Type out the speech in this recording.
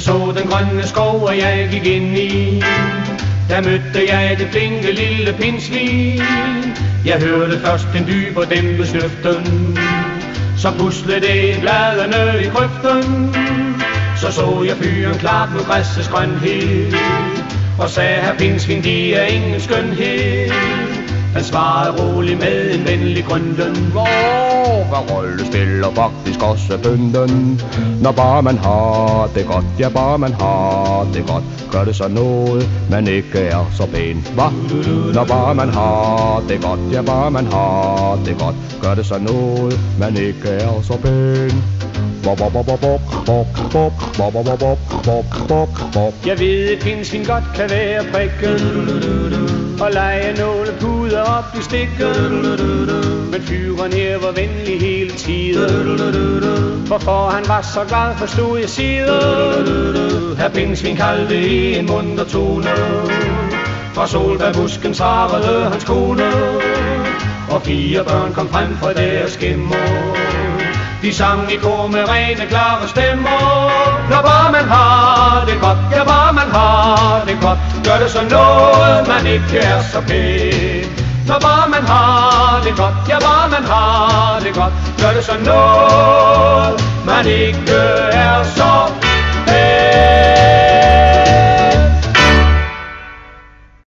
så den grønne skov, og jeg gik ind i. Der mødte jeg det flinke lille pindsvin. Jeg hørte først en dyb og dæmpet snøften. Så puslede det bladene i grøften. Så jeg fyren klart mod græssets grønhed. Og sagde, herr pindsvin, de er ingen skønhed. Han svarede roligt med en venlig grønden. Hvad rolle spiller faktisk også bønden? Når bare man har det godt, ja bare man har det godt, gør det så noget, man ikke er så pæn. Hva? Når bare man har det godt, ja bare man har det godt, gør det så noget, man ikke er så pæn. Jeg ved, at pindsvin godt kan være prikken og lege nogle puder op i stikken. Men fyren her var venlig hele tiden. Hvorfor han var så glad, forstod jeg siden. Herr pindsvin kaldte i en munter tone. Fra solbærbusken svarede hans kone. Og 4 børn kom frem fra deres gemmer. De sang i kor med rene, klare stemmer. Når bare man har det godt, ja bare man har det godt, gør det så noget, man ikke er så pæn. Når bare man har det godt, ja bare man har det godt, gør det så noget, man ikke er så pæn.